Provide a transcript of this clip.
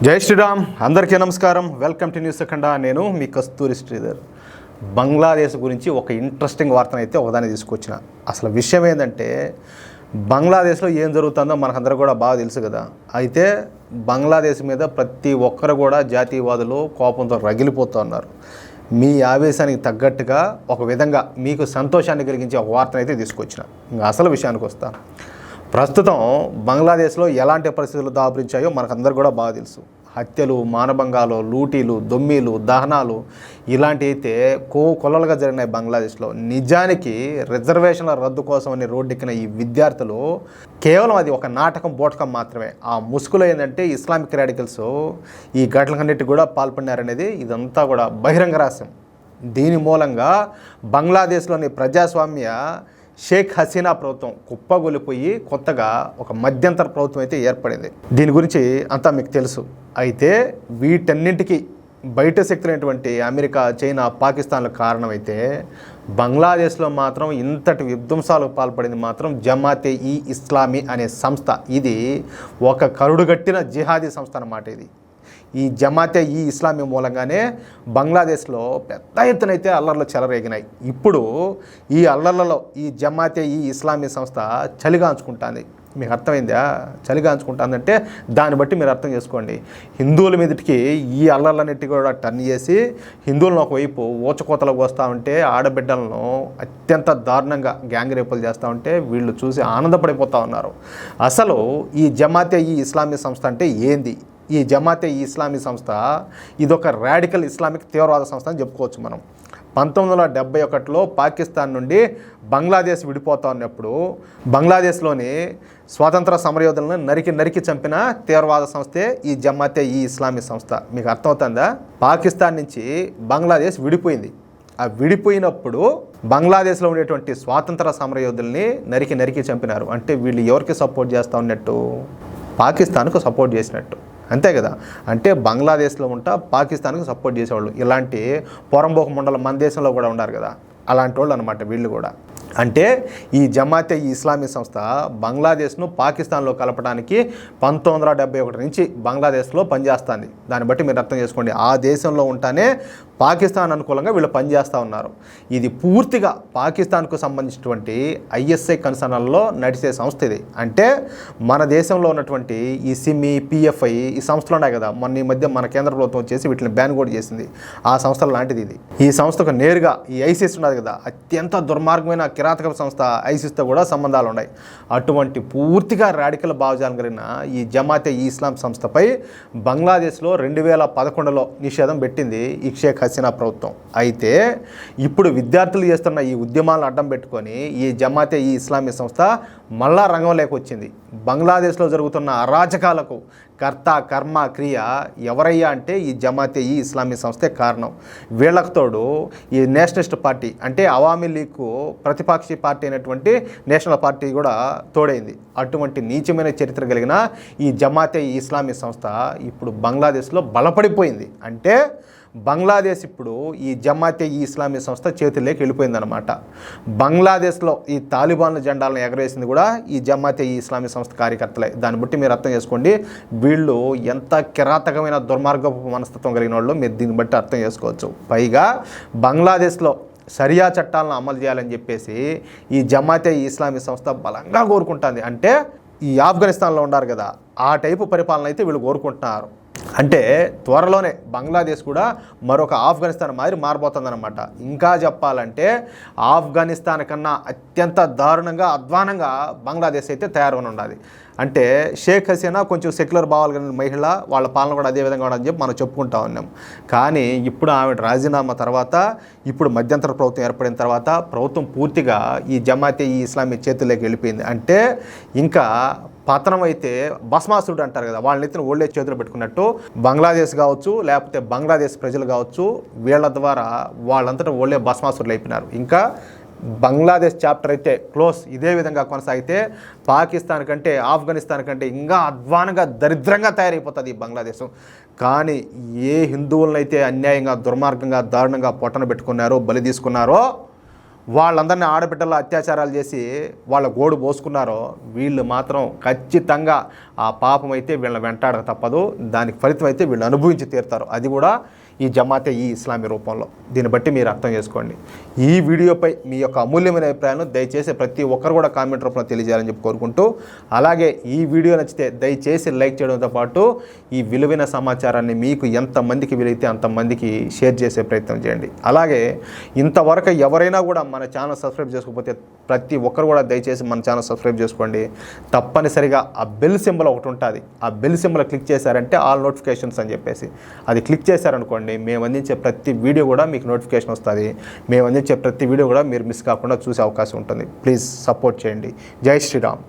జై శ్రీరామ్, అందరికీ నమస్కారం. వెల్కమ్ టు న్యూస్ సెకండా. నేను మీ కస్తూరి శ్రీధర్. బంగ్లాదేశ్ గురించి ఒక ఇంట్రెస్టింగ్ వార్తనైతే ఒకదాన్ని తీసుకొచ్చిన. అసలు విషయం ఏంటంటే, బంగ్లాదేశ్లో ఏం జరుగుతుందో మనకందరూ కూడా బాగా తెలుసు కదా. అయితే బంగ్లాదేశ్ మీద ప్రతి ఒక్కరు కూడా జాతీయవాదులు కోపంతో రగిలిపోతూ ఉన్నారు. మీ ఆవేశానికి తగ్గట్టుగా ఒక విధంగా మీకు సంతోషాన్ని కలిగించే ఒక వార్తనైతే తీసుకొచ్చిన. ఇంకా అసలు విషయానికి వస్తా. ప్రస్తుతం బంగ్లాదేశ్లో ఎలాంటి పరిస్థితులు దాపురించాయో మనకందరూ కూడా బాగా తెలుసు. హత్యలు, మానభంగాలు, లూటీలు, దొమ్మీలు, దహనాలు ఇలాంటివి అయితే కొల్లలుగా జరిగినాయి బంగ్లాదేశ్లో. నిజానికి రిజర్వేషన్ల రద్దు కోసం అని రోడ్డెక్కిన ఈ విద్యార్థులు కేవలం అది ఒక నాటకం, బోటకం మాత్రమే. ఆ ముసుగులో ఏంటంటే ఇస్లామిక్ రాడికల్స్ ఈ ఘటనలన్నిటి కూడా పాల్పడినారనేది ఇదంతా కూడా బహిరంగ రహస్యం. దీని మూలంగా బంగ్లాదేశ్లోని ప్రజాస్వామ్య షేక్ హసీనా ప్రభుత్వం కుప్పగొలిపోయి కొత్తగా ఒక మధ్యంతర ప్రభుత్వం అయితే ఏర్పడింది. దీని గురించి అంతా మీకు తెలుసు. అయితే వీటన్నింటికి బయట శక్తులైనటువంటి అమెరికా, చైనా, పాకిస్తాన్ల కారణమైతే బంగ్లాదేశ్లో మాత్రం ఇంతటి విధ్వంసాలకు పాల్పడింది మాత్రం జమాతే ఈ ఇస్లామీ అనే సంస్థ. ఇది ఒక కరుడుగట్టిన జిహాదీ సంస్థ అన్నమాట. ఈ జమాతే ఈ ఇస్లామీ మూలంగానే బంగ్లాదేశ్లో పెద్ద ఎత్తునైతే అల్లర్లు చెలరేగినాయి. ఇప్పుడు ఈ అల్లర్లలో ఈ జమాతే ఈ ఇస్లామీ సంస్థ చలిగాంచుకుంటుంది. మీకు అర్థమైందా? చలిగాంచుకుంటుందంటే దాన్ని బట్టి మీరు అర్థం చేసుకోండి. హిందువుల మీదటికి ఈ అల్లర్లన్నిటి కూడా టర్న్ చేసి హిందువులను ఒకవైపు ఊచకోతలకు వస్తూ ఉంటే, ఆడబిడ్డలను అత్యంత దారుణంగా గ్యాంగ్ రేపులు చేస్తూ ఉంటే వీళ్ళు చూసి ఆనందపడిపోతూ ఉన్నారు. అసలు ఈ జమాతే ఈ ఇస్లామీ సంస్థ అంటే ఏంది? ఈ జమాతే ఈ ఇస్లామీ సంస్థ ఇదొక రాడికల్ ఇస్లామిక్ తీవ్రవాద సంస్థ అని చెప్పుకోవచ్చు మనం. 1971లో పాకిస్తాన్ నుండి బంగ్లాదేశ్ విడిపోతా ఉన్నప్పుడు బంగ్లాదేశ్లోని స్వాతంత్ర సమరయోధులను నరికి చంపిన తీవ్రవాద సంస్థే ఈ జమాతే ఈ ఇస్లామీ సంస్థ. మీకు అర్థమవుతుందా? పాకిస్తాన్ నుంచి బంగ్లాదేశ్ విడిపోయింది. ఆ విడిపోయినప్పుడు బంగ్లాదేశ్లో ఉండేటువంటి స్వాతంత్ర సమరయోధుల్ని నరికి చంపినారు. అంటే వీళ్ళు ఎవరికి సపోర్ట్ చేస్తూ ఉన్నట్టు? పాకిస్తాన్కు సపోర్ట్ చేసినట్టు, అంతే కదా. అంటే బంగ్లాదేశ్లో ఉంటా పాకిస్తాన్కి సపోర్ట్ చేసేవాళ్ళు. ఇలాంటి పొరంబోక మండలం మన దేశంలో కూడా ఉన్నారు కదా, అలాంటి వాళ్ళు అనమాట వీళ్ళు కూడా. అంటే ఈ జమాతే ఈ ఇస్లామీ సంస్థ బంగ్లాదేశ్ను పాకిస్తాన్లో కలపడానికి 1971 నుంచి బంగ్లాదేశ్లో పనిచేస్తుంది. దాన్ని బట్టి మీరు అర్థం చేసుకోండి. ఆ దేశంలో ఉంటానే పాకిస్తాన్ అనుకూలంగా వీళ్ళు పనిచేస్తూ ఉన్నారు. ఇది పూర్తిగా పాకిస్తాన్కు సంబంధించినటువంటి ఐఎస్ఐ కన్సర్న్లలో నడిచే సంస్థ ఇది. అంటే మన దేశంలో ఉన్నటువంటి ఈ సిమి, పిఎఫ్ఐ ఈ సంస్థలు ఉన్నాయి కదా, మొన్న ఈ మధ్య మన కేంద్ర ప్రభుత్వం వచ్చేసి వీటిని బ్యాన్ కూడా చేసింది. ఆ సంస్థల లాంటిది ఇది. ఈ సంస్థకు నేరుగా ఈ ఐసిస్ ఉన్నది కదా, అత్యంత దుర్మార్గమైన కిరాతక సంస్థ ఐసిస్తో కూడా సంబంధాలు ఉన్నాయి. అటువంటి పూర్తిగా రాడికల్ భావజాలం కలిగిన ఈ జమాతే ఈ ఇస్లాం సంస్థపై బంగ్లాదేశ్లో 2011లో నిషేధం పెట్టింది ఈ షేక్ హసీనా ప్రభుత్వం. అయితే ఇప్పుడు విద్యార్థులు చేస్తున్న ఈ ఉద్యమాలను అడ్డం పెట్టుకొని ఈ జమాతే ఈ ఇస్లామీ సంస్థ మళ్ళా రంగంలోకి వచ్చింది. బంగ్లాదేశ్లో జరుగుతున్న అరాచకాలకు కర్త, కర్మ, క్రియ ఎవరయ్యా అంటే ఈ జమాతే ఈ ఇస్లామీ సంస్థే కారణం. వీళ్ళకు తోడు ఈ నేషనలిస్ట్ పార్టీ అంటే అవామీ లీగ్కు ప్రతిపక్షి పార్టీ అయినటువంటి నేషనల్ పార్టీ కూడా తోడైంది. అటువంటి నీచమైన చరిత్ర కలిగిన ఈ జమాతే ఈ ఇస్లామీ సంస్థ ఇప్పుడు బంగ్లాదేశ్లో బలపడిపోయింది. అంటే బంగ్లాదేశ్ ఇప్పుడు ఈ జమాతే ఈ ఇస్లామీ సంస్థ చేతుల్లోకి వెళ్ళిపోయిందనమాట. బంగ్లాదేశ్లో ఈ తాలిబాన్ల జెండాలను ఎగరేసింది కూడా ఈ జమాతే ఈ ఇస్లామీ సంస్థ కార్యకర్తలే. దాన్ని బట్టి మీరు అర్థం చేసుకోండి వీళ్ళు ఎంత కిరాతకమైన దుర్మార్గపు మనస్తత్వం కలిగిన వాళ్ళు మీరు దీన్ని బట్టి అర్థం చేసుకోవచ్చు. పైగా బంగ్లాదేశ్లో షరియా చట్టాలను అమలు చేయాలని చెప్పేసి ఈ జమాతే ఈ ఇస్లామీ సంస్థ బలంగా కోరుకుంటుంది. అంటే ఈ ఆఫ్ఘనిస్తాన్లో ఉన్నారు కదా, ఆ టైపు పరిపాలన అయితే వీళ్ళు కోరుకుంటున్నారు. అంటే త్వరలోనే బంగ్లాదేశ్ కూడా మరొక ఆఫ్ఘనిస్తాన్ మాదిరి మారిపోతుందన్నమాట. ఇంకా చెప్పాలంటే ఆఫ్ఘనిస్తాన్ కన్నా అత్యంత దారుణంగా, అధ్వానంగా బంగ్లాదేశ్ అయితే తయారని ఉండాలి. అంటే షేక్ హసీనా కొంచెం సెక్యులర్ భావాలు కలిగిన మహిళ, వాళ్ళ పాలన కూడా అదే విధంగా ఉండని చెప్పి మనం చెప్పుకుంటా ఉన్నాం. కానీ ఇప్పుడు ఆమె రాజీనామా తర్వాత, ఇప్పుడు మధ్యంతర ప్రభుత్వం ఏర్పడిన తర్వాత ప్రభుత్వం పూర్తిగా ఈ జమాతే ఈ ఇస్లామీ చేతుల్లోకి వెళ్ళిపోయింది. అంటే ఇంకా పతనం అయితే భస్మాసురుడు అంటారు కదా, వాళ్ళని ఎత్తిన ఓల్డే చేతులు పెట్టుకున్నట్టు బంగ్లాదేశ్ కావచ్చు, లేకపోతే బంగ్లాదేశ్ ప్రజలు కావచ్చు, వీళ్ళ ద్వారా వాళ్ళంతటా ఓల్డే భస్మాసురులు అయిపోయినారు. ఇంకా బంగ్లాదేశ్ చాప్టర్ అయితే క్లోజ్. ఇదే విధంగా కొనసాగితే పాకిస్తాన్ కంటే, ఆఫ్ఘనిస్తాన్ కంటే ఇంకా అధ్వానంగా, దరిద్రంగా తయారైపోతుంది ఈ బంగ్లాదేశ్. కానీ ఏ హిందువులనైతే అన్యాయంగా, దుర్మార్గంగా, దారుణంగా పొట్టన పెట్టుకున్నారో, బలి తీసుకున్నారో వాళ్ళందరినీ ఆడబిడ్డల అత్యాచారాలు చేసి వాళ్ళ గోడు పోసుకున్నారో వీళ్ళు మాత్రం ఖచ్చితంగా ఆ పాపం అయితే వీళ్ళని వెంటాడక తప్పదు. దానికి ఫలితం అయితే వీళ్ళు అనుభవించి తీరుతారు. అది కూడా ఈ జమాతే ఈ ఇస్లామీ రూపంలో. దీన్ని బట్టి మీరు అర్థం చేసుకోండి. ఈ వీడియోపై మీ యొక్క అమూల్యమైన అభిప్రాయాలను దయచేసి ప్రతి ఒక్కరు కూడా కామెంట్ రూపంలో తెలియజేయాలని చెప్పి కోరుకుంటూ, అలాగే ఈ వీడియో నచ్చితే దయచేసి లైక్ చేయడంతో పాటు ఈ విలువైన సమాచారాన్ని మీకు ఎంతమందికి వీలైతే అంతమందికి షేర్ చేసే ప్రయత్నం చేయండి. అలాగే ఇంతవరకు ఎవరైనా కూడా మన ఛానల్ సబ్స్క్రైబ్ చేసుకోకపోతే ప్రతి ఒక్కరు కూడా దయచేసి మన ఛానల్ సబ్స్క్రైబ్ చేసుకోండి. తప్పనిసరిగా ఆ బెల్ సింబల్ ఒకటి ఉంటుంది, ఆ బెల్ సింబల్ క్లిక్ చేశారంటే ఆల్ నోటిఫికేషన్స్ అని చెప్పేసి అది క్లిక్ చేశారనుకోండి, మేము అందించే ప్రతి వీడియో కూడా మీకు నోటిఫికేషన్ వస్తుంది. మేము అందించే ప్రతి వీడియో కూడా మీరు మిస్ కాకుండా చూసే అవకాశం ఉంటుంది. ప్లీజ్ సపోర్ట్ చేయండి. జై శ్రీరామ్.